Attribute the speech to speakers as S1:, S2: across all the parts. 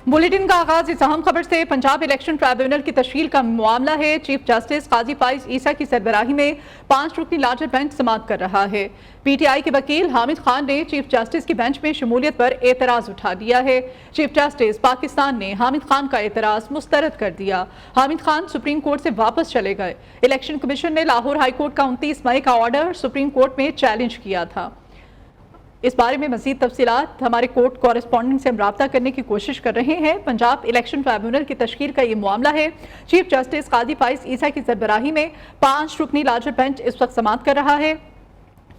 S1: Bulletin का आगाज इस अहम खबर से। पंजाब इलेक्शन ट्राइब्यूनल की तश्कील का मामला है। चीफ जस्टिस काजी फाइज ईसा की सरबराही में 5 रुकनी लार्जर बेंच समाअत कर रहा है। पीटीआई के वकील हामिद खान ने चीफ जस्टिस की बेंच में शमूलियत पर एतराज उठा दिया है। चीफ जस्टिस पाकिस्तान ने हामिद खान का एतराज मुस्तरद कर दिया। हामिद खान सुप्रीम कोर्ट से वापस चले गए। इलेक्शन कमीशन ने लाहौर हाई कोर्ट का 29 मई का ऑर्डर सुप्रीम कोर्ट में चैलेंज किया था। इस बारे में मजीद तफसीलात हमारे कोर्ट कॉरेस्पॉन्डेंट से हम राब्ता करने की कोशिश कर रहे हैं। पंजाब इलेक्शन ट्राइब्यूनल की तश्कील का ये मामला है। चीफ जस्टिस काजी फाइज ईसा की सरबराही में 5 रुकनी लार्जर बेंच इस वक्त समाअत कर रहा है।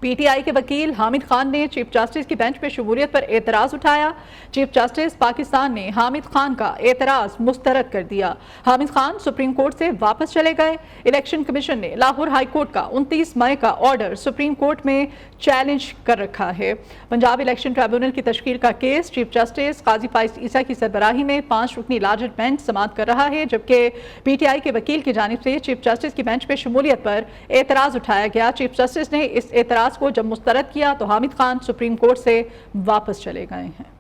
S1: पीटीआई के वकील हामिद खान ने चीफ जस्टिस की बेंच में शमूलियत पर एतराज उठाया। चीफ जस्टिस पाकिस्तान ने हामिद खान का एतराज मुस्तरद कर दिया। हामिद खान सुप्रीम कोर्ट से वापस चले गए। इलेक्शन कमीशन ने लाहौर हाई कोर्ट का 29 मई का ऑर्डर सुप्रीम कोर्ट में चैलेंज कर रखा है। पंजाब इलेक्शन ट्राइब्यूनल की तश्कील का केस चीफ जस्टिस काजी फाइज ईसा की सरबराही में 5 रुकनी लार्जर बेंच समाअत कर रहा है, जबकि पीटीआई के वकील की जानिब से चीफ जस्टिस की बेंच में शमूलियत पर एतराज उठाया गया। चीफ जस्टिस ने इस एतराज को जब मुस्तरद किया तो हामिद खान सुप्रीम कोर्ट से वापस चले गए हैं।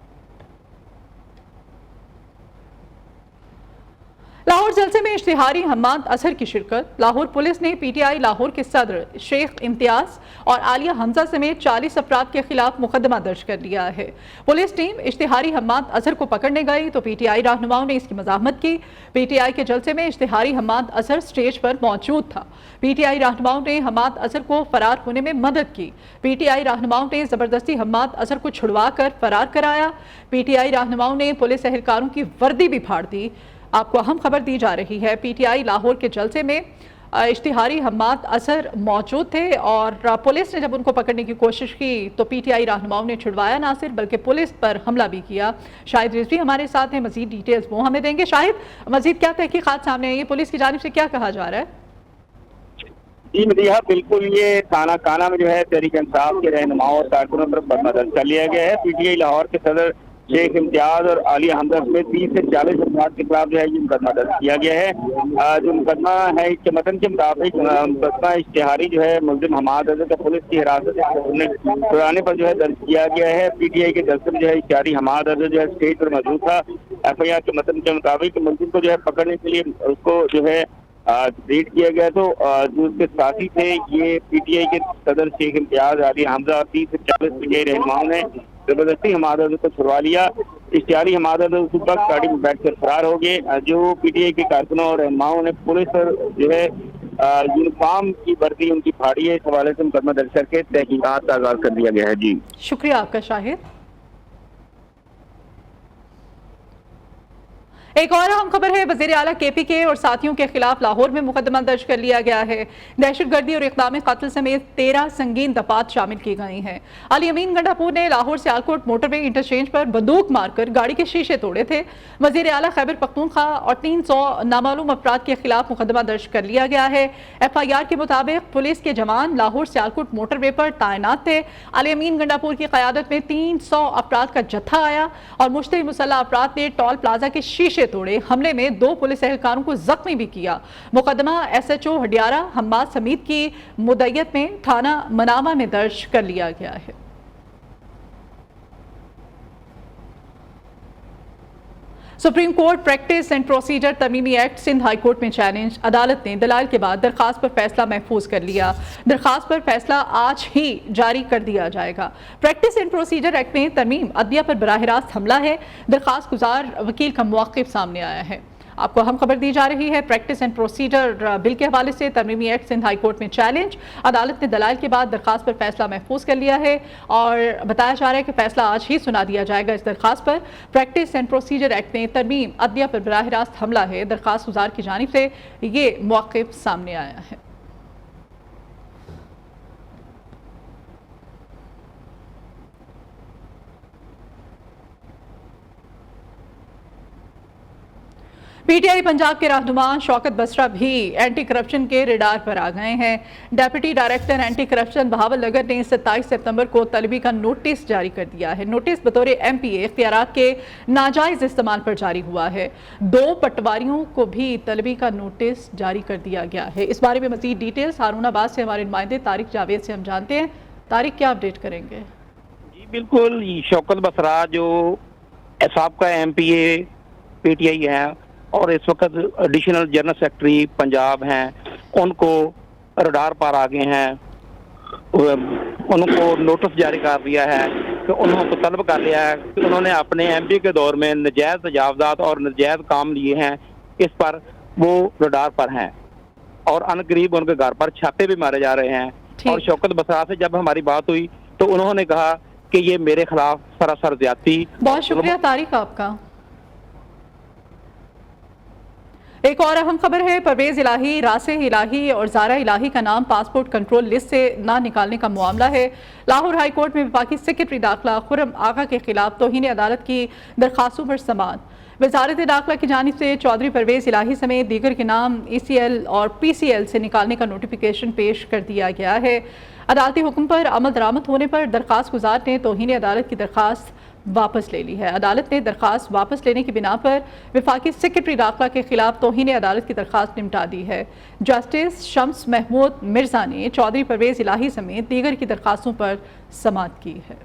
S1: लाहौर जलसे में इश्तिहारी हम्माद अजहर की शिरकत। लाहौर पुलिस ने पीटीआई लाहौर के सदर शेख इम्तियाज और आलिया हमजा समेत 40 अफराद के खिलाफ मुकदमा दर्ज कर लिया है। पुलिस टीम इश्तिहारी हम्माद अजहर को पकड़ने गई तो पीटीआई रहनुमाओं ने इसकी मज़ाहमत की। पीटीआई के जलसे में इश्तिहारी हम्माद अजहर स्टेज पर मौजूद था। पीटीआई रहनुमाओं ने हम्माद अजहर को फरार होने में मदद की। पीटीआई रहनुमाओं ने जबरदस्ती हम्माद अजहर को छुड़वा कर फरार कराया। पीटीआई रहनुमाओं ने पुलिस एहलकारों की वर्दी भी फाड़ दी। आपको अहम खबर दी जा रही है। पीटीआई लाहौर के जलसे में इश्तिहारी हम्माद अजहर मौजूद थे और पुलिस ने जब उनको पकड़ने की कोशिश की तो पीटीआई रहनुमाओं ने छुड़वाया ना सिर्फ बल्कि पुलिस पर हमला भी किया। शाहिद रिजवी हमारे साथ हैं, मजीद डिटेल्स वो हमें देंगे। शाहिद, मजीद क्या तहकीकात सामने आई है? पुलिस की जानिब से क्या कहा जा रहा है?
S2: जी मदीहा, बिल्कुल ये थाना काना में जो है तहरीक इंसाफ के रहनुमाओं और कारकुनों पर मुकदमा दर्ज कर लिया गया है। पीटीआई लाहौर के सदर शेख इम्तियाज और आलिया हमजा में 30 से 40 अफराद के खिलाफ जो है ये मुकदमा दर्ज किया गया है। जो मुकदमा है इसके मतन के मुताबिक मुकदमा इश्तिहारी जो है मुलजिम हम्माद अजहर का पुलिस की हिरासत छुड़ाने पर जो है दर्ज किया गया है। पीटीआई के जलसे में जो है इश्तिहारी हम्माद अजहर जो है स्टेज पर मौजूद था। एफआईआर के मतन के मुताबिक मुलजिम को जो है पकड़ने के लिए उसको जो है रेड किया गया। तो जो उसके साथी थे ये पीटीआई के सदर शेख इम्तियाज, आलिया हमजा और 30 से 40 पीटीआई रहनुमाओं ने जबरदस्ती हम्माद अजहर को छुड़वा लिया। इश्तिहारी हम्माद अजहर उस वक्त गाड़ी में बैठकर फरार हो गए। जो पीटीआई के कारकुनों और रहनुमाओं ने पुलिस पर जो है यूनिफॉर्म की वर्दी उनकी फाड़ी है। इस हवाले से मुकदमा दर्ज करके तहकीकात का आगाज कर दिया गया है। जी
S1: शुक्रिया आपका शाहिद। एक और अहम खबर है। वज़ीर आला केपी के और साथियों के खिलाफ लाहौर में मुकदमा दर्ज कर लिया गया है। दहशतगर्दी और इक़दाम कत्ल समेत 13 संगीन दफात शामिल की गई हैं। अली अमीन गंडापुर ने लाहौर सियालकोट मोटरवे इंटरचेंज पर बंदूक मारकर गाड़ी के शीशे तोड़े थे। वज़ीर आला खैबर पख्तूनख्वा और 300 नामालूम अफराद के खिलाफ मुकदमा दर्ज कर लिया गया है। एफआईआर के मुताबिक पुलिस के जवान लाहौर सियालकोट मोटरवे पर तैनात थे। अली अमीन गंडापुर की क़यादत में 300 अफराद का जत्था आया और मुश्तई मुसल्लह अफराद ने टोल प्लाजा के शीशे तोड़े। हमले में 2 पुलिस एहलकारों को जख्मी भी किया। मुकदमा एसएचओ हडियारा हम्माद समीत की मुद्दयत में थाना मनामा में दर्ज कर लिया गया है। Supreme court practice and procedure तरमीमी एक्ट सिंध हाई कोर्ट में चैलेंज। अदालत ने दलाल के बाद दरखास्त पर फैसला महफूज कर लिया। दरखास्त पर फैसला आज ही जारी कर दिया जाएगा। प्रैक्टिस एंड प्रोसीजर एक्ट में तरमीम अदलिया पर बराह रास्त हमला है। दरखास्त गुजार वकील का मौक़िफ़ सामने आया है। आपको हम खबर दी जा रही है। प्रैक्टिस एंड प्रोसीजर बिल के हवाले से तरमीमी एक्ट सिंध हाई कोर्ट में चैलेंज। अदालत ने दलाल के बाद दरखास्त पर फैसला महफूज कर लिया है और बताया जा रहा है कि फैसला आज ही सुना दिया जाएगा इस दरखास्त पर। प्रैक्टिस एंड प्रोसीजर एक्ट में तरमीम अदलिया पर बराह रास्त हमला है। दरखास्त गुजार की जानिब से ये मौक़िफ़ सामने आया है। पीटीआई पंजाब के रहनुमा शौकत बसरा भी एंटी करप्शन के रेडार पर आ गए हैं। Deputy director anti corruption Bahawalnagar ने 27 सितंबर को तलबी का नोटिस जारी कर दिया है। नोटिस बतौर एमपीए इख्तियारात के नाजायज इस्तेमाल पर जारी हुआ है। 2 पटवारियों को भी तलबी का नोटिस जारी कर दिया गया है। इस बारे में मजीद डिटेल्स हारूनाबाद से हमारे नुमाइंदे तारिक जावेद से हम जानते हैं। तारिक, क्या अपडेट करेंगे?
S2: जी बिल्कुल, शौकत बसरा जो साबका एमपीए PTI हैं और इस वक्त एडिशनल जनरल सेक्रेटरी पंजाब हैं, उनको रडार पर आ गए हैं, उनको नोटिस जारी कर दिया है कि उन्होंने तलब कर लिया है कि उन्होंने अपने MPA के दौर में नजायज तजावजात और नजायज काम लिए हैं, इस पर वो रडार पर हैं और अनकरीब उनके घर पर छापे भी मारे जा रहे हैं। और शौकत बसरा से जब हमारी बात हुई तो उन्होंने कहा कि ये मेरे खिलाफ सरासर ज्यादती।
S1: बहुत शुक्रिया तारिक आपका। एक और अहम खबर है, परवेज इलाही, रासे इलाही और जारा इलाही का नाम पासपोर्ट कंट्रोल लिस्ट से ना निकालने का मामला है। लाहौर हाई कोर्ट में वफाकी सेक्रेटरी दाखिला खुर्रम आगा के खिलाफ तौहीन अदालत की दरखास्तों पर समाअत। वजारत दाखिला की जानिब से चौधरी परवेज इलाही समेत दीगर के नाम ECL और PCL से निकालने का नोटिफिकेशन पेश कर दिया गया है। अदालती हुक्म पर अमल दरामद होने पर दरखास्त गुजार ने तौहीन अदालत की दरखास्त वापस ले ली है। अदालत ने दरखास्त वापस लेने की बिना पर वफाकी सेक्रेटरी दाखिला के खिलाफ तौहीन अदालत की दरखास्त निपटा दी है। जस्टिस शम्स महमूद मिर्जा ने चौधरी परवेज इलाही समेत दीगर की दरखास्तों पर समाअत की है।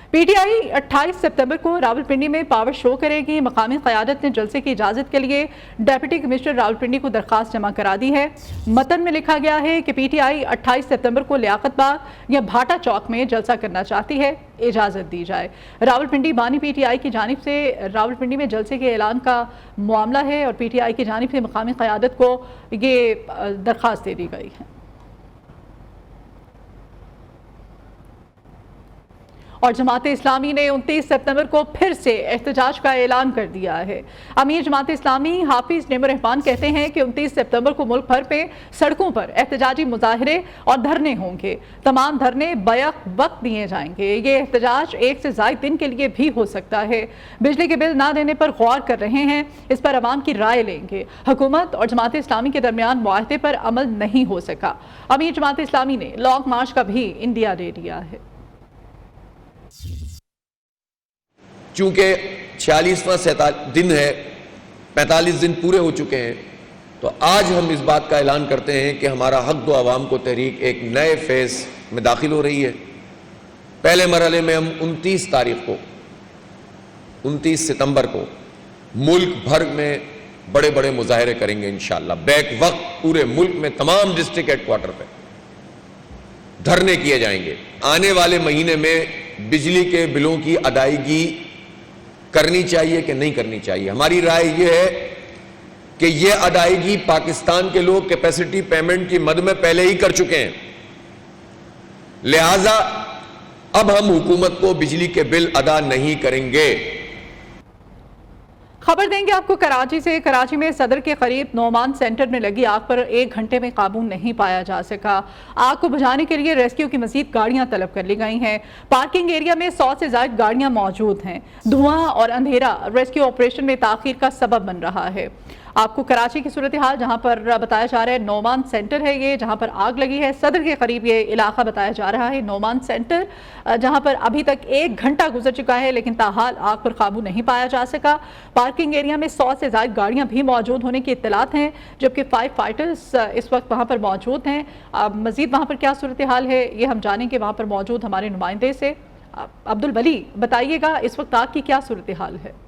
S1: PTI 28 सितंबर को रावलपिंडी में पावर शो करेगी। मकामी क़यादत ने जलसे की इजाज़त के लिए डिप्टी कमिश्नर रावलपिंडी को दरखास्त जमा करा दी है। मतन में लिखा गया है कि PTI 28 सितंबर को लियाकत बाग या भाटा चौक में जलसा करना चाहती है, इजाज़त दी जाए। रावलपिंडी बानी PTI की जानिब से रावलपिंडी में जलसे के ऐलान का मामला है और PTI की जानिब से मकामी क़यादत को ये दरखास्त दे दी गई है। और जमात इस्लामी ने 29 सितंबर को फिर से एहतजाज का ऐलान कर दिया है। अमीर जमात इस्लामी हाफिज नेमुर रहमान कहते हैं कि 29 सितंबर को मुल्क भर पे सड़कों पर एहतजाजी मुजाहरे और धरने होंगे। तमाम धरने बैक वक्त दिए जाएंगे। ये एहतजाज एक से ज़ायद दिन के लिए भी हो सकता है। बिजली के बिल ना देने पर गौर कर रहे हैं, इस पर अवाम की राय लेंगे। हुकूमत और जमात इस्लामी के दरमियान मुआहदे पर अमल नहीं हो सका। अमीर जमात इस्लामी ने लॉन्ग मार्च का भी इंदिया दे दिया है।
S3: चूंकि 46वां दिन है, 45 दिन पूरे हो चुके हैं, तो आज हम इस बात का ऐलान करते हैं कि हमारा हक दो अवाम को तहरीक एक नए फेज़ में दाखिल हो रही है। पहले मरहले में हम 29 तारीख को 29 सितंबर को मुल्क भर में बड़े बड़े मुजाहरे करेंगे इंशाअल्लाह। बैक वक्त पूरे मुल्क में तमाम डिस्ट्रिक्ट हेडक्वार्टर पे धरने किए जाएंगे। आने वाले महीने में बिजली के बिलों की अदायगी करनी चाहिए कि नहीं करनी चाहिए। हमारी राय यह है कि यह अदायगी पाकिस्तान के लोग कैपेसिटी पेमेंट की मद में पहले ही कर चुके हैं, लिहाजा अब हम हुकूमत को बिजली के बिल अदा नहीं करेंगे।
S1: खबर देंगे आपको कराची से। कराची में सदर के करीब नोमान सेंटर में लगी आग पर 1 घंटे में काबू नहीं पाया जा सका। आग को बुझाने के लिए रेस्क्यू की मजीद गाड़ियां तलब कर ली गई हैं। पार्किंग एरिया में 100 से ज्यादा गाड़ियां मौजूद हैं। धुआं और अंधेरा रेस्क्यू ऑपरेशन में ताखीर का सबब बन रहा है। आपको कराची की सूरत हाल जहां पर बताया जा रहा है, नोमान सेंटर है ये जहां पर आग लगी है। सदर के करीब ये इलाका बताया जा रहा है नोमान सेंटर, जहां पर अभी तक 1 घंटा गुजर चुका है लेकिन ताहाल आग पर काबू नहीं पाया जा सका। पार्किंग एरिया में 100 से ज्यादा गाड़ियां भी मौजूद होने की इत्तलात हैं, जबकि 5 फाइटर्स इस वक्त वहां पर मौजूद हैं। मजीद वहां पर क्या सूरत हाल है ये हम जानेंगे वहां पर मौजूद हमारे नुमाइंदे से। अब्दुल वली बताइएगा इस वक्त आग की क्या सूरत हाल है।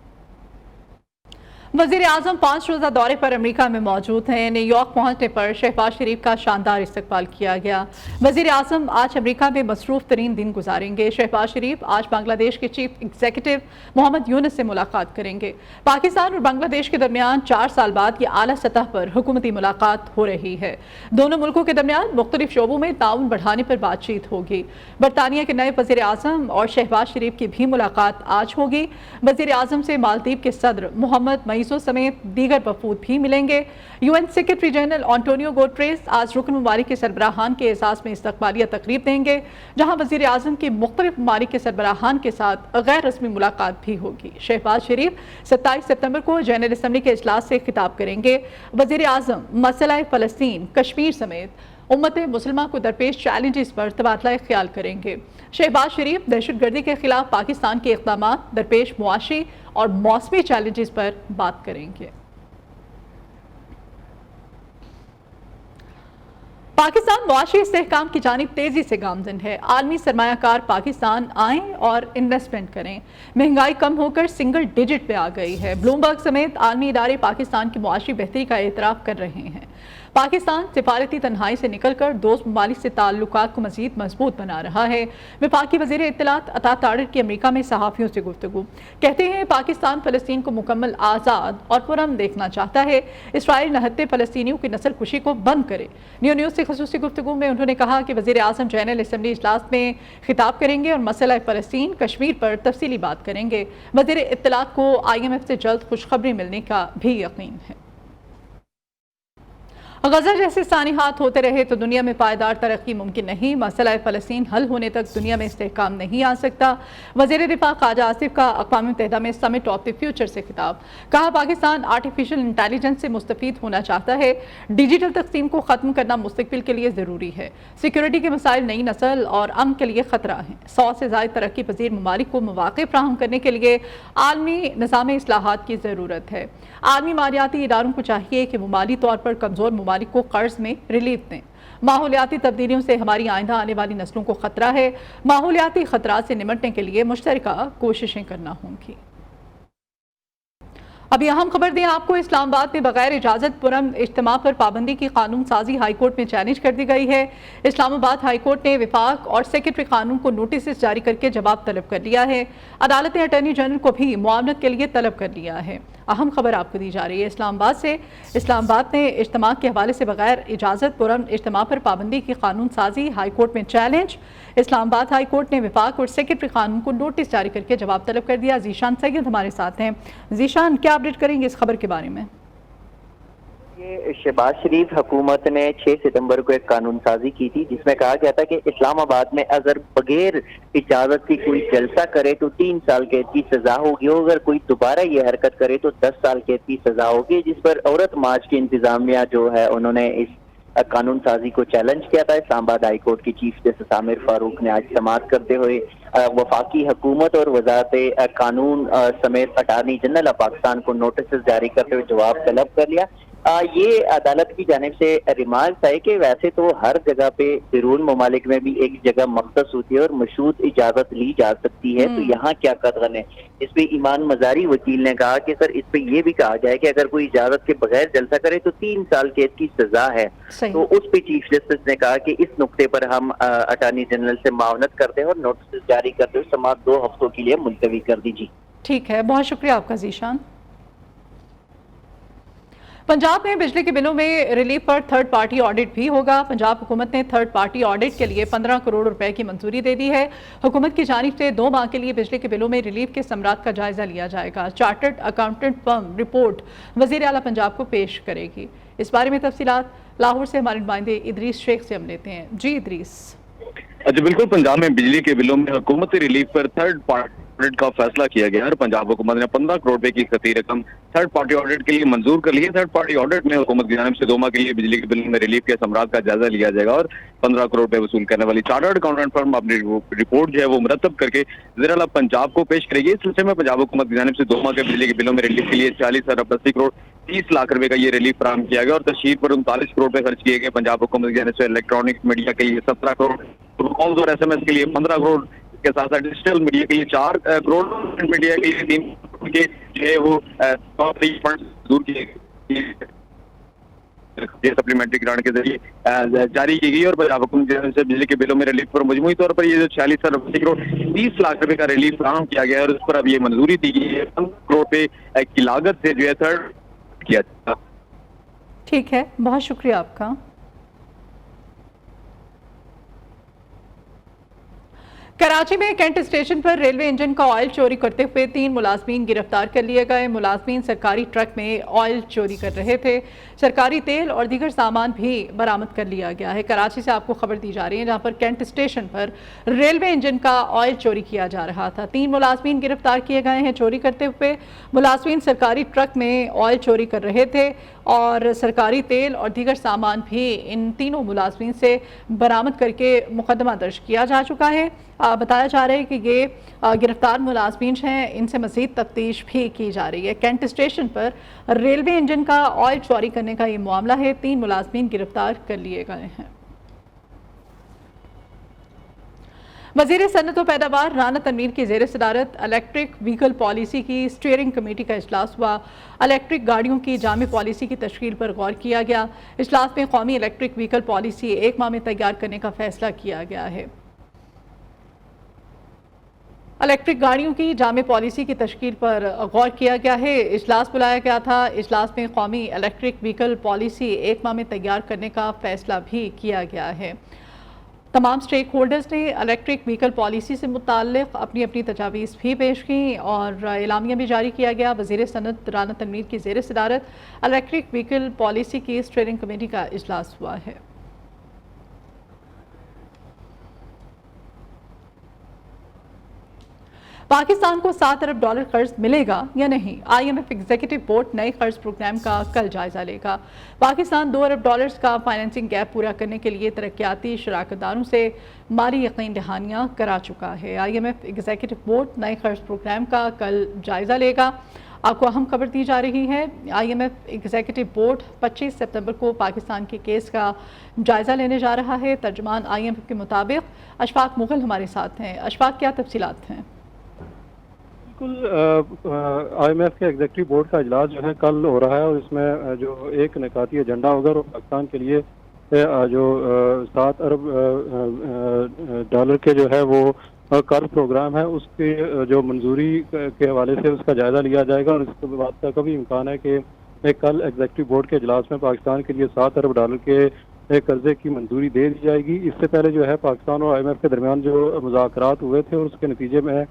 S1: वज़ीर आज़म 5 रोज़ा दौरे पर अमेरिका में मौजूद हैं। न्यूयॉर्क पहुंचने पर शहबाज शरीफ का शानदार इस्तकबाल किया गया। वज़ीर आज़म आज अमेरिका में मसरूफ़ तरीन दिन गुजारेंगे। शहबाज शरीफ आज बांग्लादेश के चीफ एग्जीक्यूटिव मोहम्मद यूनुस से मुलाकात करेंगे। पाकिस्तान और बांग्लादेश के दरमियान 4 साल बाद ये आला सतह पर हुकूमती मुलाकात हो रही है। दोनों मुल्कों के दरमियान मुख्तलिफ शोबों में ताउन बढ़ाने पर बातचीत होगी। बरतानिया के नए वज़ीर आज़म और शहबाज शरीफ की भी मुलाकात आज होगी। वज़ीर आज़म से मालदीव के सदर मोहम्मद समेत दीगर वफूद भी मिलेंगे। UN secretary general Antonio Guterres आज रुकन ममालिक के सरबराहान के एहसास में इस्तकबालिया तकरीब देंगे, जहां वज़ीर आज़म की मुख्तलिफ ममालिक के सरबराहान के साथ गैर रस्मी मुलाकात भी होगी। शहबाज शरीफ 27 सितंबर को जनरल असम्बली के इजलास से खिताब करेंगे। वज़ीर आज़म मसला फ़लस्तीन, कश्मीर समेत उम्मत मुसलमा को दरपेश चैलेंजेस पर तबादला ख्याल करेंगे। शहबाज शरीफ दहशतगर्दी के खिलाफ पाकिस्तान के इक़दामात, दरपेश मुआशी और मौसमी चैलेंजेस पर बात करेंगे। पाकिस्तान मुआशी इस्तेहकाम की जानिब तेजी से गामजन है। आलमी सरमायाकार पाकिस्तान आएं और इन्वेस्टमेंट करें। महंगाई कम होकर सिंगल डिजिट पे आ गई है। ब्लूमबर्ग समेत आलमी इदारे पाकिस्तान की मुआशी बेहतरी का एतराफ़ कर रहे हैं। पाकिस्तान सिफारती तन्हाई से निकलकर दोस्त ममालिक से ताल्लुकात को मज़ीद मजबूत बना रहा है। वफाकी वज़ीर इत्तलात अता तारिर की अमेरिका में सहाफ़ियों से गुफ्तगू। कहते हैं पाकिस्तान फ़लस्तीन को मुकम्मल आज़ाद और पुरअमन देखना चाहता है। इसराइल नहत्ते फ़लस्तीनियों की नस्ल कुशी को बंद करे। न्यूज़ से ख़ुसूसी गुफ्तगू में उन्होंने कहा कि वज़ीर आज़म जनरल असम्बली इजलास में खिताब करेंगे और मसला फ़लस्तीन कश्मीर पर तफसीली बात करेंगे। वज़ीर इत्तलात को IMF से जल्द खुशखबरी मिलने का भी यकीन है। गजा जैसे सानिहात होते रहे तो दुनिया में पायदार तरक्की मुमकिन नहीं। मसला फ़लस्तीन हल होने तक दुनिया में इस्तेहकाम नहीं आ सकता। वज़ीर दिफा ख्वाजा आसिफ का अक़वाम मुत्तहिदा में समिट ऑफ द फ्यूचर से खिताब। कहा पाकिस्तान आर्टिफिशियल इंटेलिजेंस से मुस्तफ़ीद होना चाहता है। डिजिटल तक़सीम को ख़त्म करना मुस्तक़बिल के लिए ज़रूरी है। सिक्योरिटी के मसाइल नई नस्ल और अमन के लिए ख़तरा हैं। 100 से ज़ायद तरक्की पज़ीर ममालिक को मौक़े फ़राहम करने के लिए आलमी निज़ाम इस्लाहात की ज़रूरत है। आलमी मालियाती इदारों को चाहिए कि वो माली तौर पर कमज़ोर ममालिक को कर्ज में रिलीफ दें। माहौलियाती तब्दीलियों से हमारी आइंदा आने वाली नस्लों को खतरा है। माहौलियाती खतरात से निपटने के लिए मुश्तरका कोशिशें करना होंगी। अभी अहम खबर दें आपको, इस्लामाबाद में बगैर इजाज़त पुरअमन इज्तिमा पर पाबंदी की कानून साजी हाई कोर्ट में चैलेंज कर दी गई है। इस्लामाबाद हाई कोर्ट ने विफाक और सेक्रेटरी कानून को नोटिस जारी करके जवाब तलब कर लिया है। अदालत ने अटॉर्नी जनरल को भी मुआवनत के लिए तलब कर लिया है। अहम खबर आपको दी जा रही है इस्लामाबाद से। इस्लामाबाद ने इज्तिमा के हवाले से बगैर इजाज़त पुरअमन इज्तिमा पर पाबंदी की कानून साजी हाई कोर्ट में चैलेंज। इस्लामाबाद हाई कोर्ट ने विफाक और सेक्रेटरी कानून को नोटिस जारी करके जवाब तलब कर दिया। जीशान सैयद हमारे साथ हैं। जीशान, क्या अपडेट करेंगे इस खबर के बारे में?
S4: ये शहबाज शरीफ हुकूमत ने 6 सितंबर को एक कानून साजी की थी जिसमें कहा गया था कि इस्लामाबाद में अगर बगैर इजाजत की कोई जलसा करे तो 3 साल कैद की सजा होगी, अगर कोई दोबारा ये हरकत करे तो 10 साल कैद की सजा होगी। जिस पर औरत मार्च की इंतजामिया जो है उन्होंने इस कानून साजी को चैलेंज किया था। इस्लामाबाद हाई कोर्ट की चीफ जस्टिस आमिर फारूक ने आज समाअत करते हुए वफाकी हुकूमत और वजारत कानून समेत अटॉर्नी जनरल ऑफ पाकिस्तान को नोटिस जारी करते हुए जवाब तलब कर लिया। ये अदालत की जानिब से रिमार्क है कि वैसे तो हर जगह पे बैरून ममालिक में भी एक जगह मख्तस होती है और मशरूत इजाजत ली जा सकती है, तो यहाँ क्या कदर है। इस पे ईमान मजारी वकील ने कहा कि सर इस पे ये भी कहा जाए कि अगर कोई इजाजत के बगैर जलसा करे तो 3 साल कैद की सजा है। तो उस पे चीफ जस्टिस ने कहा कि इस नुक्ते पर हम अटॉर्नी जनरल से मावनत करते हैं और नोटिस जारी करते हुए समाअत 2 हफ्तों के लिए मुलतवी कर दीजिए।
S1: ठीक है, बहुत शुक्रिया आपका जीशान। पंजाब में बिजली के बिलों में रिलीफ पर थर्ड पार्टी ऑडिट भी होगा। पंजाब हुकूमत ने थर्ड पार्टी ऑडिट के लिए 15 करोड़ रुपए की मंजूरी दे दी है। हुकूमत की जानिब से 2 माह के लिए बिजली के बिलों में रिलीफ के समरात का जायजा लिया जाएगा। चार्टर्ड अकाउंटेंट फर्म रिपोर्ट वज़ीर आला पंजाब को पेश करेगी। इस बारे में तफसीलात लाहौर से हमारे नुमाइंदे इदरीस शेख से हम लेते हैं। जी इदरीस।
S5: अच्छा, बिल्कुल, पंजाब में बिजली के बिलों में हुकूमती रिलीफ पर थर्ड पार्टी ऑडिट का फैसला किया गया और पंजाब हुकूमत ने 15 करोड़ रुपए की खती रकम थर्ड पार्टी ऑडिट के लिए मंजूर कर ली है। थर्ड पार्टी ऑडिट में हुकूमत की जानिब से 2 माह के लिए बिजली के बिल में रिलीफ के समरात का जायजा लिया जाएगा और 15 करोड़ रुपए वसूल करने वाली चार्टर्ड अकाउंटेंट फर्म अपनी रिपोर्ट जो है वो मुरतब करके वज़ीर आला पंजाब को पेश करेगी। इस सिलसिले में पंजाब हुकूमत की जानिब से 2 माह के बिजली के बिलों में रिलीफ के लिए 40 अरब 80 करोड़ 30 लाख रुपए का ये रिलीफ फराहम किया गया और तशहीर पर 39 करोड़ रुपए खर्च किए गए। पंजाब हुकूमत की जानिब से इलेक्ट्रॉनिक्स मीडिया के लिए 17 करोड़, कॉल्स और SMS के लिए 15 करोड़ के साथ साथ डिजिटल मीडिया के लिए 4 करोड़, मीडिया के लिए 3 करोड़ के जो है वो फंड दूर किए सप्लीमेंट्री ग्रांट के जरिए जारी की गई और पंजाब हुकूमत से बिजली के बिलों में रिलीफ पर मजमूई तौर पर ये जो 46 अरब 80 करोड़ 30 लाख रुपए का रिलीफ फराहम किया गया और उस पर अब ये मंजूरी दी गई है 15 करोड़ रुपए की लागत से जो है थर्ड किया जाता।
S1: ठीक है, बहुत शुक्रिया आपका। कराची में कैंट स्टेशन पर रेलवे इंजन का ऑयल चोरी करते हुए 3 मुलाजमीन गिरफ्तार कर लिए गए। मुलाजमीन सरकारी ट्रक में ऑयल चोरी कर रहे थे। सरकारी तेल और दीगर सामान भी बरामद कर लिया गया है। कराची से आपको खबर दी जा रही है जहां पर कैंट स्टेशन पर रेलवे इंजन का ऑयल चोरी किया जा रहा था। 3 मुलाजमीन गिरफ्तार किए गए हैं चोरी करते हुए। मुलाजमीन सरकारी ट्रक में ऑयल चोरी कर रहे थे और सरकारी तेल और दीगर सामान भी इन तीनों मुलाजमीन से बरामद करके मुकदमा दर्ज किया जा चुका है। बताया जा रहा है कि ये गिरफ्तार मुलाजमीन हैं, इनसे मज़ीद तफ्तीश भी की जा रही है। कैंट स्टेशन पर रेलवे इंजन का ऑयल चोरी करने का ये मामला है। 3 मुलाजमीन गिरफ्तार कर लिए गए हैं। वज़ीर सनअत व पैदावार राना तनवीर की ज़ेर सदारत इलेक्ट्रिक व्हीकल पॉलिसी की स्टीयरिंग कमेटी का इजलास हुआ। इलेक्ट्रिक गाड़ियों की जामे पॉलिसी की तश्कील पर गौर किया गया। इजलास में कौमी इलेक्ट्रिक व्हीकल पॉलिसी 1 माह में तैयार करने का फैसला किया गया है। इलेक्ट्रिक गाड़ियों की जामे पॉलिसी की तश्कील पर गौर किया गया है। इजलास बुलाया गया था। इजलास में कौमी इलेक्ट्रिक व्हीकल पॉलिसी 1 माह में तैयार करने का फैसला भी किया गया है। तमाम स्टेक होल्डर्स ने इलेक्ट्रिक व्हीकल पॉलिसी से मुताल्लिक़ अपनी अपनी तजावीज़ भी पेश की और एलामिया भी जारी किया गया। वज़ीर सनअत राना तनवीर की ज़ेर सदारत इलेक्ट्रिक व्हीकल पॉलिसी की स्टीयरिंग कमेटी का इजलास हुआ है। पाकिस्तान को $7 अरब कर्ज मिलेगा या नहीं? IMF एग्जीक्यूटिव बोर्ड नए कर्ज प्रोग्राम का कल जायजा लेगा। पाकिस्तान $2 अरब का फाइनेंसिंग गैप पूरा करने के लिए तरक्याती शराकतदारों से माली यकीन दहानियाँ करा चुका है। IMF एग्जीक्यूटिव बोर्ड नए कर्ज प्रोग्राम का कल जायजा लेगा। आपको अहम खबर दी जा रही है। IMF एग्जीक्यूटिव बोर्ड 25 सितंबर को पाकिस्तान के केस का जायजा लेने जा रहा है। तर्जुमान IMF के मुताबिक अशफाक मुगल हमारे साथ हैं। अशफाक, क्या तफसीलात हैं?
S6: बिल्कुल IMF के एग्जीक्यूटिव बोर्ड का इजलास जो है कल हो रहा है और इसमें जो एक निकाती एजेंडा होगा वो पाकिस्तान के लिए जो $7 अरब के जो है वो कर्ज प्रोग्राम है उसकी जो मंजूरी के हवाले से उसका जायजा लिया जाएगा और इसके बाद का कभी इम्कान है कि कल एग्जीक्यूटिव बोर्ड के इजलास में पाकिस्तान के लिए $7 अरब के कर्जे की मंजूरी दे दी जाएगी। इससे पहले जो है पाकिस्तान और IMF के दरमियान जो मुज़ाकरात हुए थे और उसके नतीजे में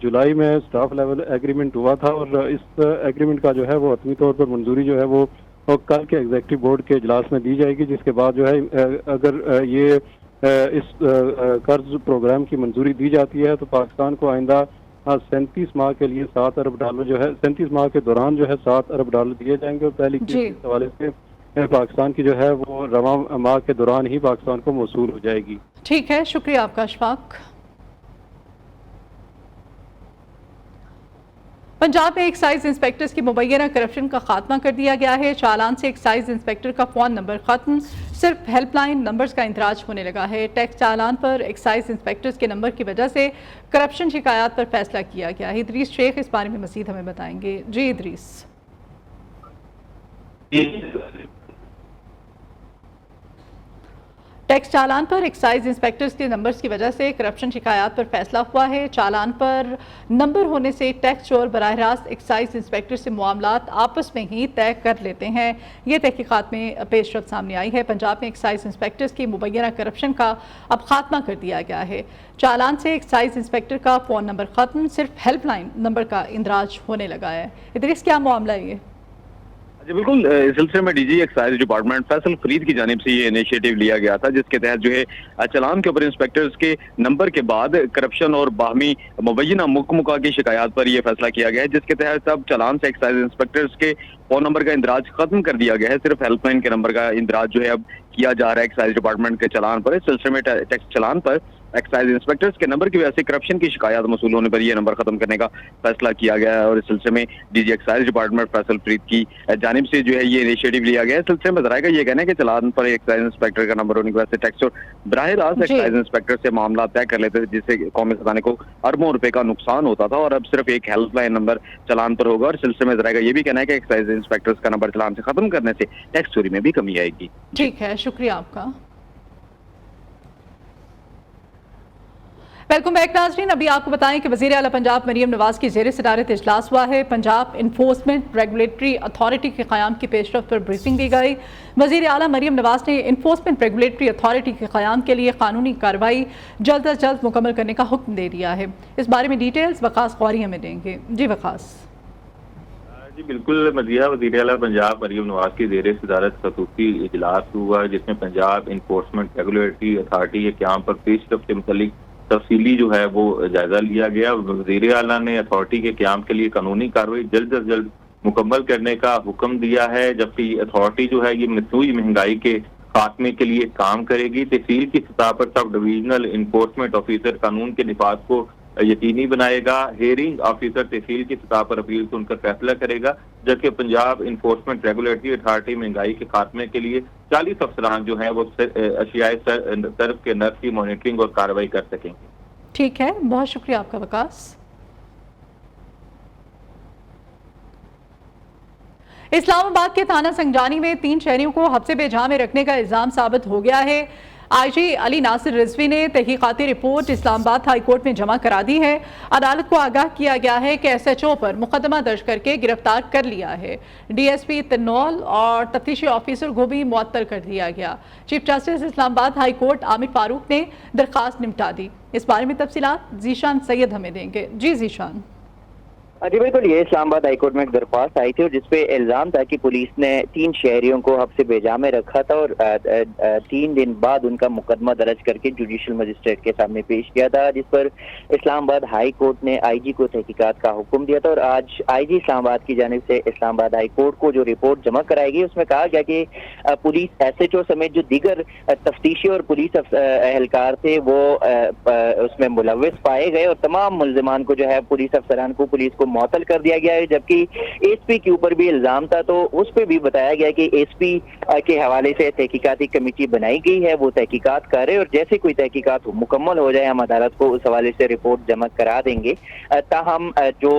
S6: जुलाई में स्टाफ लेवल एग्रीमेंट हुआ था और इस एग्रीमेंट का जो है वो हतमी तौर पर मंजूरी जो है वो कल के एग्जीक्यूटिव बोर्ड के इजलास में दी जाएगी, जिसके बाद जो है अगर ये इस कर्ज प्रोग्राम की मंजूरी दी जाती है तो पाकिस्तान को आइंदा 37 माह के लिए $7 अरब जो है 37 माह के दौरान जो है $7 अरब दिए जाएंगे और पहली किस्त के हवाले से पाकिस्तान की जो है वो रवां माह के दौरान ही पाकिस्तान को मौसूल हो जाएगी।
S1: ठीक है, शुक्रिया आपका अशफाक। पंजाब में एक्साइज इंस्पेक्टर्स की मुबैना करप्शन का खात्मा कर दिया गया है। चालान से एक्साइज इंस्पेक्टर का फ़ोन नंबर खत्म, सिर्फ हेल्पलाइन नंबर्स का इंतराज होने लगा है। टैक्स चालान पर एक्साइज इंस्पेक्टर्स के नंबर की वजह से करप्शन शिकायत पर फैसला किया गया है। इदरीस शेख इस बारे में मज़ीद हमें बताएंगे। जी इदरीस। टैक्स चालान पर एक्साइज इंस्पेक्टर्स के नंबर्स की वजह से करप्शन शिकायत पर फैसला हुआ है। चालान पर नंबर होने से टैक्स चोर बराह रास्त एक्साइज इंस्पेक्टर से मामलात आपस में ही तय कर लेते हैं। ये तहकीकात में पेशरफ्त सामने आई है। पंजाब में एक्साइज इंस्पेक्टर्स की मुबैना करप्शन का अब खात्मा कर दिया गया है। चालान से एक्साइज इंस्पेक्टर का फ़ोन नंबर ख़त्म, सिर्फ हेल्पलाइन नंबर का इंदराज होने लगा है। इदरीस, क्या मामला है ये?
S5: जी बिल्कुल, इस सिलसिले में DG excise department Faisal Farid की जानिब से ये इनिशिएटिव लिया गया था, जिसके तहत जो है चालान के ऊपर इंस्पेक्टर्स के नंबर के बाद करप्शन और बाहमी मुबैना मुक्का की शिकायत पर यह फैसला किया गया है, जिसके तहत अब चालान से एक्साइज इंस्पेक्टर्स के फोन नंबर का इंदराज खत्म कर दिया गया है। सिर्फ हेल्पलाइन के नंबर का इंदराज जो है अब किया जा रहा है एक्साइज डिपार्टमेंट के चालान पर। इस सिलसिले में टैक्स चालान पर एक्साइज इंस्पेक्टर्स के नंबर की वजह से करप्शन की शिकायत मसूल होने पर यह नंबर खत्म करने का फैसला किया गया है और इस सिलसिले में DG excise department Faisal Farid की जानिब से जो है ये इनिशिएटिव लिया गया है। इस सिलसिले में जराए का ये कहना है कि चालान पर एक्साइज इंस्पेक्टर का नंबर होने की वजह से टैक्स और बराह रास्त एक्साइज इंस्पेक्टर से मामला तय कर लेते थे, जिससे कौमी खजाने को अरबों रुपए का नुकसान होता था और अब सिर्फ एक हेल्पलाइन नंबर चालान पर होगा। और इस सिलसिले में जराए का ये भी कहना है कि एक्साइज इंस्पेक्टर्स का नंबर चालान से खत्म करने से टैक्स चोरी में भी कमी आएगी।
S1: ठीक है, शुक्रिया आपका। वेलकम बैक नाज़रीन। अभी आपको बताएं कि वज़ीर आला पंजाब मरीम नवाज की ज़ेर सदारत इजलास हुआ है। पंजाब इन्फोर्समेंट रेगुलेटरी अथॉरिटी के क़याम की पेशरफ पर ब्रीफिंग दी गई। वज़ीर आला मरीम नवाज ने इन्फोर्समेंट रेगुलेटरी अथॉरिटी के क़याम के लिए कानूनी कार्रवाई जल्द अज जल्द मुकम्मल करने का हुक्म दे दिया है। इस बारे में डिटेल्स वक़ास गौरी हमें देंगे। जी वक़ास।
S7: जी बिल्कुल, मज़ीरा वज़ीर आला पंजाब मरीम नवाज की ज़ेर सदारत खसूसी इजलास हुआ, जिसमें पंजाब इन्फोर्समेंट रेगुलेटरी अथॉरिटी के क़याम पर पेशरफ से मुतल्लिक तफसीली जो है वो जायजा लिया गया। वज़ीर आला ने अथॉरिटी के क़याम के लिए कानूनी कार्रवाई जल्द अज जल्द मुकम्मल करने का हुक्म दिया है, जबकि अथॉरिटी जो है ये मसनूई महंगाई के खात्मे के लिए काम करेगी। तहसील की सतह पर सब डिवीजनल इन्फोर्समेंट ऑफिसर कानून के निफाज को यकीनी बनाएगा। हेयरिंग ऑफिसर तहसील की सतह पर अपील सुनकर फैसला करेगा, जबकि पंजाब इन्फोर्समेंट रेगुलेटरी अथॉरिटी महंगाई के खात्मे के लिए 40 अफसरान जो हैं वो अशियाए सर्फ के नर्स की मॉनिटरिंग और कार्रवाई कर सकेंगे।
S1: ٹھیک ہے، بہت شکریہ آپ کا وقاص۔ اسلام آباد کے تھانہ سنگجانی میں 3 شہریوں کو حبس بے جا میں رکھنے کا الزام ثابت ہو گیا ہے۔ آئی جی علی ناصر رضوی نے تحقیقاتی رپورٹ اسلام آباد ہائی کورٹ میں جمع کرا دی ہے۔ عدالت کو آگاہ کیا گیا ہے کہ ایس ایچ او پر مقدمہ درج کر کے گرفتار کر لیا ہے۔ ڈی ایس پی تنول اور تفتیشی آفیسر کو بھی معطل کر دیا گیا۔ چیف جسٹس اسلام آباد ہائی کورٹ عامر فاروق نے درخواست نمٹا دی۔ اس بارے میں تفصیلات ذیشان سید ہمیں دیں گے۔ جی ذیشان۔
S4: جی بالکل، یہ اسلام آباد ہائی کورٹ میں ایک درخواست آئی تھی اور جس پہ الزام تھا کہ پولیس نے 3 شہریوں کو حبس بے جا میں رکھا تھا اور 3 دن بعد ان کا مقدمہ درج کر کے جوڈیشل مجسٹریٹ کے سامنے پیش کیا تھا، جس پر اسلام آباد ہائی کورٹ نے آئی جی کو تحقیقات کا حکم دیا تھا۔ اور آج آئی جی اسلام آباد کی جانب سے اسلام آباد ہائی کورٹ کو جو رپورٹ جمع کرائے گی اس میں کہا گیا کہ پولیس ایس ایچ او سمیت جو دیگر تفتیشی اور پولیس اہلکار تھے وہ اس میں ملوث پائے گئے اور تمام ملزمان کو جو ہے پولیس افسران کو پولیس کو معطل کر دیا گیا ہے، جبکہ ایس پی کے اوپر بھی الزام تھا تو اس پہ بھی بتایا گیا کہ ایس پی کے حوالے سے تحقیقاتی کمیٹی بنائی گئی ہے، وہ تحقیقات کرے اور جیسے کوئی تحقیقات مکمل ہو جائے ہم عدالت کو اس حوالے سے رپورٹ جمع کرا دیں گے۔ تاہم جو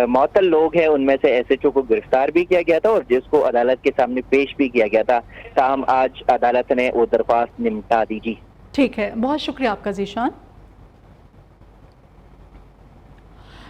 S4: معطل لوگ ہیں ان میں سے ایس ایچ او کو گرفتار بھی کیا گیا تھا اور جس کو عدالت کے سامنے پیش بھی کیا گیا تھا، تاہم آج عدالت نے وہ درخواست نمٹا دی۔ جی
S1: ٹھیک ہے، بہت شکریہ آپ کا ذیشان۔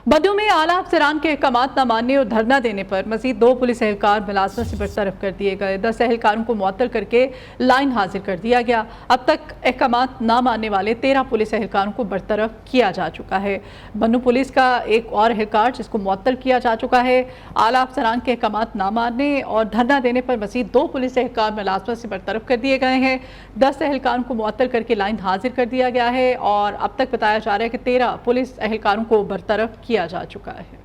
S1: بدو میں اعلیٰ افسران کے احکامات نہ ماننے اور دھرنا دینے پر مزید 2 پولیس اہلکار ملازمت سے برطرف کر دیے گئے۔ 10 اہلکاروں کو معطل کر کے لائن حاضر کر دیا گیا۔ اب تک احکامات نہ ماننے والے 13 پولیس اہلکاروں کو برطرف کیا جا چکا ہے۔ بنو پولیس کا ایک اور اہلکار جس کو معطل کیا جا چکا ہے۔ اعلیٰ افسران کے احکامات نہ ماننے اور دھرنا دینے پر مزید 2 پولیس اہلکار ملازمت سے برطرف کر دیے گئے ہیں۔ 10 اہلکاروں کو معطل کر کے لائن حاضر کر دیا گیا ہے اور اب تک بتایا جا رہا ہے کہ 13 پولیس اہلکاروں کو برطرف کیا جا چکا ہے۔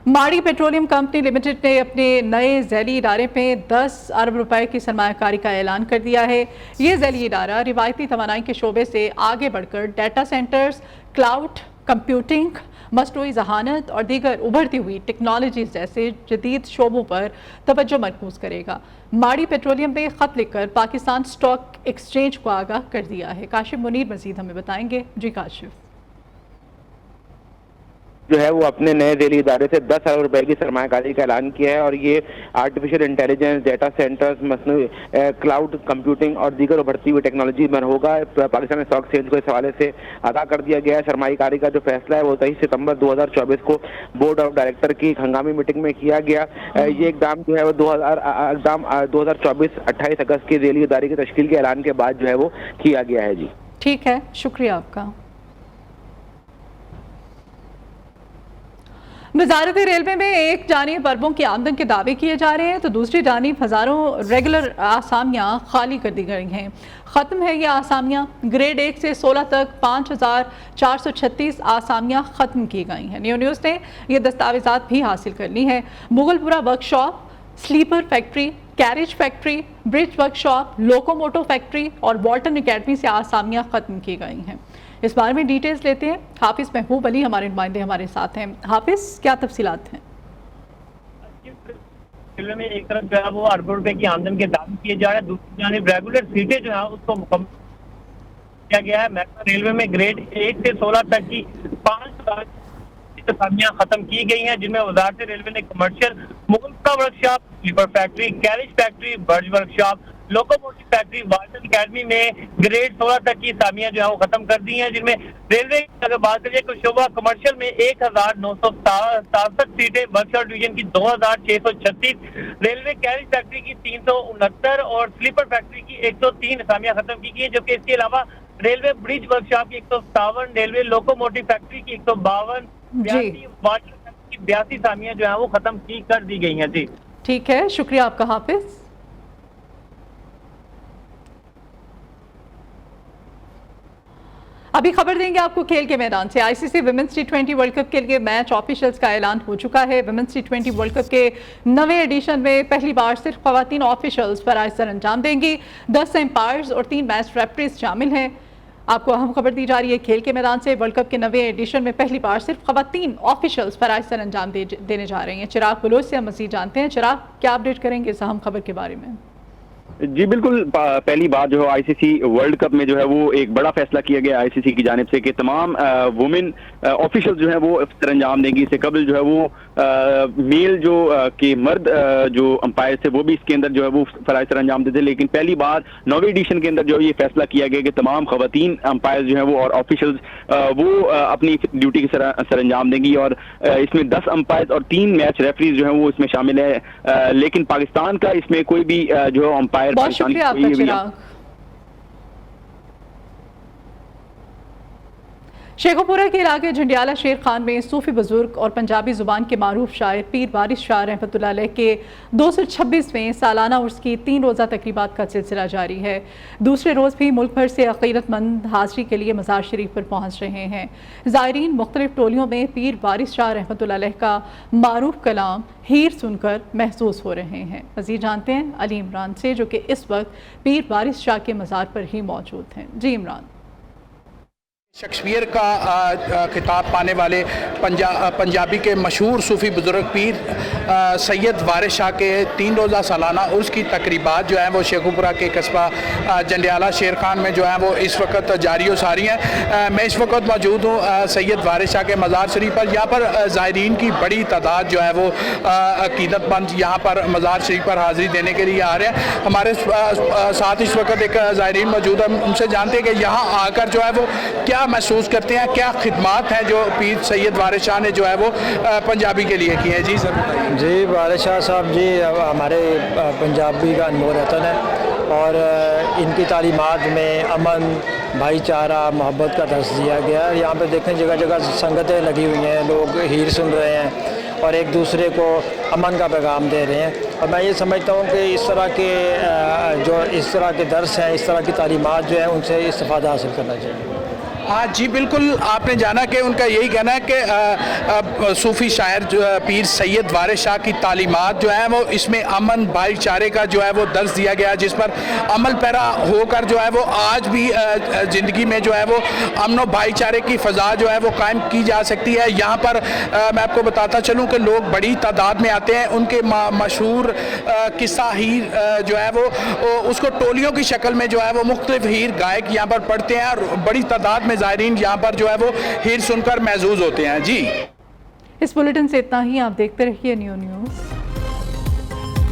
S1: ماڑی پیٹرولیم کمپنی لمیٹڈ نے اپنے نئے ذیلی ادارے میں 10 ارب روپے کی سرمایہ کاری کا اعلان کر دیا ہے۔ یہ ذیلی ادارہ روایتی توانائی کے شعبے سے آگے بڑھ کر ڈیٹا سینٹرز، کلاؤڈ کمپیوٹنگ، مصنوعی ذہانت اور دیگر ابھرتی ہوئی ٹیکنالوجیز جیسے جدید شعبوں پر توجہ مرکوز کرے گا۔ ماڑی پیٹرولیم نے خط لکھ کر پاکستان اسٹاک ایکسچینج کو آگاہ کر دیا ہے۔ کاشف منیر مزید ہمیں بتائیں گے۔ جی کاشف۔
S8: جو ہے وہ اپنے نئے ذیلی ادارے سے 10 ارب روپے کی سرمایہ کاری کا اعلان کیا ہے اور یہ آرٹیفیشل انٹیلیجنس، ڈیٹا سینٹرز، مصنوعی کلاؤڈ کمپیوٹنگ اور دیگر ابھرتی ہوئی ٹیکنالوجی میں ہوگا۔ پاکستان اسٹاک ایکسچینج کو اس حوالے سے آگاہ کر دیا گیا ہے۔ سرمایہ کاری کا جو فیصلہ ہے وہ 23 ستمبر 2024 کو بورڈ آف ڈائریکٹر کی ہنگامی میٹنگ میں کیا گیا۔ یہ اقدام جو ہے وہ 2024 28 اگست کی ذیلی ادارے کی تشکیل کے اعلان کے بعد جو ہے وہ کیا گیا ہے۔ جی
S1: ٹھیک ہے، شکریہ آپ کا۔ وزارت ریلوے میں ایک جانب اربوں کی آمدن کے دعوے کیے جا رہے ہیں تو دوسری جانب ہزاروں ریگولر آسامیاں خالی کر دی گئی ہیں۔ ختم ہے یہ آسامیاں۔ گریڈ 1 سے 16 تک 5436 آسامیاں ختم کی گئی ہیں۔ نیوز نے یہ دستاویزات بھی حاصل کر لی ہیں۔ Mughalpura workshop, sleeper factory, carriage factory, bridge workshop, locomotive factory اور والٹن اکیڈمی سے آسامیاں ختم کی گئی ہیں۔ اس بارے میں ڈیٹیلز لیتے ہیں۔ حافظ محبوب علی ہمارے نمائندے ہمارے ساتھ ہیں۔ حافظ، کیا تفصیلات ہیں؟
S9: ریلوے میں ایک طرف جو ہے وہ اربوں روپے کی آمدن کے دعوے کیے جا رہے ہیں، دوسری جانب ریگولر سیٹیں جو ہیں اس کو مکمل کیا گیا ہے۔ محکمہ ریلوے میں گریڈ 1 سے 16 تک کی 5 آسامیاں ختم کی گئی ہیں، جن میں وزارت ریلوے نے commercial, Mughalpura workshop, sleeper factory, carriage factory, bridge workshop, locomotive factory, Walton academy میں گریڈ 16 تک کی اسامیاں جو ہے وہ ختم کر دی ہیں، جن میں ریلوے کی اگر بات کریے تو شعبہ کمرشل میں 1967 سیٹیں، ورک شاپ ڈویژن کی 2636، ریلوے کیریج فیکٹری کی 369 اور سلیپر فیکٹری کی 103 اسامیاں ختم کی گئی ہیں، جبکہ اس کے علاوہ ریلوے برج ورک شاپ کی 157، ریلوے لوکوموٹو فیکٹری کی 152، 82 والٹن کی 82 اسامیاں جو ہیں وہ ختم کی کر دی گئی ہیں۔ جی
S1: ٹھیک ہے، شکریہ آپ کا حافظ۔ ابھی خبر دیں گے آپ کو کھیل کے میدان سے۔ آئی سی سی ویمنز T20 ورلڈ کپ کے لیے میچ آفیشلز کا اعلان ہو چکا ہے۔ ویمنز T20 ورلڈ کپ کے 9ویں ایڈیشن میں پہلی بار صرف خواتین آفیشلز فرائض سر انجام دیں گی۔ 10 امپائرز اور 3 میچ ریفریز شامل ہیں۔ آپ کو اہم خبر دی جا رہی ہے کھیل کے میدان سے۔ ورلڈ کپ کے 9ویں ایڈیشن میں پہلی بار صرف خواتین آفیشلز فرائض سر انجام دینے جا رہی ہیں۔ چراغ بلوچ سے ہم مزید جانتے ہیں۔ چراغ، کیا اپڈیٹ کریں گے اس اہم خبر کے بارے میں؟
S5: جی بالکل پہلی بار جو ہے آئی سی سی ورلڈ کپ میں جو ہے وہ ایک بڑا فیصلہ کیا گیا آئی سی سی کی جانب سے کہ تمام وومن آفیشل جو ہیں وہ سر انجام دیں گی. اس سے قبل جو ہے وہ میل جو کہ مرد جو امپائر تھے وہ بھی اس کے اندر جو ہے وہ فرائض سر انجام دیتے, لیکن پہلی بار 9ویں ایڈیشن کے اندر جو یہ فیصلہ کیا گیا کہ تمام خواتین امپائر جو ہیں وہ اور آفیشلز وہ اپنی ڈیوٹی کی سر انجام دیں گی, اور اس میں 10 امپائر اور 3 میچ ریفریز جو ہیں وہ اس میں شامل ہے. لیکن پاکستان کا اس میں کوئی بھی جو امپائر.
S1: بہت شکریہ آپ کا چراغ. شیخوپورہ کے علاقے جھنڈیالہ شیر خان میں صوفی بزرگ اور پنجابی زبان کے معروف شاعر پیر وارث شاہ رحمۃ اللہ علیہ کے 226ویں سالانہ عرس کی 3 روزہ تقریبات کا سلسلہ جاری ہے. دوسرے روز بھی ملک بھر سے عقیدت مند حاضری کے لیے مزار شریف پر پہنچ رہے ہیں. زائرین مختلف ٹولیوں میں پیر وارث شاہ رحمۃ اللہ علیہ کا معروف کلام ہیر سن کر محسوس ہو رہے ہیں. مزید جانتے ہیں علی عمران سے, جو کہ اس وقت پیر وارث شاہ کے مزار پر ہی موجود ہیں. جی عمران.
S10: شیکسپیئر کا خطاب پانے والے پنجابی کے مشہور صوفی بزرگ پیر سید وارث شاہ کے 3 روزہ سالانہ عرس کی تقریبات جو ہیں وہ شیخوپورہ کے قصبہ جھنڈیالہ شیر خان میں جو ہیں وہ اس وقت جاری و ساری ہیں. میں اس وقت موجود ہوں سید وارث شاہ کے مزار شریف پر. یہاں پر زائرین کی بڑی تعداد جو ہے وہ عقیدت مند یہاں پر مزار شریف پر حاضری دینے کے لیے آ رہے ہیں. ہمارے ساتھ اس وقت ایک زائرین موجود ہیں, ان سے جانتے ہیں کہ یہاں آ کر جو ہے وہ کیا محسوس کرتے ہیں, کیا خدمات ہیں جو پیر سید وارث شاہ نے جو ہے وہ پنجابی کے لیے کی ہیں. جی سر.
S11: جی وارث شاہ صاحب جی ہمارے پنجابی کا انمول وطن ہے, اور ان کی تعلیمات میں امن, بھائی چارہ, محبت کا درس دیا گیا ہے. یہاں پہ دیکھیں جگہ جگہ سنگتیں لگی ہوئی ہیں, لوگ ہیر سن رہے ہیں اور ایک دوسرے کو امن کا پیغام دے رہے ہیں. اور میں یہ سمجھتا ہوں کہ اس طرح کے درس ہیں, اس طرح کی تعلیمات جو ہیں ان سے استفادہ حاصل کرنا چاہیے.
S10: ہاں جی بالکل, آپ نے جانا کہ ان کا یہی کہنا ہے کہ صوفی شاعر جو پیر سید وارث شاہ کی تعلیمات جو ہیں وہ اس میں امن بھائی چارے کا جو ہے وہ درس دیا گیا, جس پر عمل پیرا ہو کر جو ہے وہ آج بھی زندگی میں جو ہے وہ امن و بھائی چارے کی فضا جو ہے وہ قائم کی جا سکتی ہے. یہاں پر میں آپ کو بتاتا چلوں کہ لوگ بڑی تعداد میں آتے ہیں. ان کے مشہور قصہ ہیر جو ہے وہ اس کو ٹولیوں کی شکل میں جو ہے وہ مختلف ہیر گائک یہاں پر پڑھتے ہیں, اور بڑی تعداد میں زائرین یہاں پر جو ہے وہ ہیر سن کر محظوظ ہوتے ہیں. جی
S1: اس بلیٹن سے اتنا ہی. آپ دیکھتے رہیے نیو نیوز.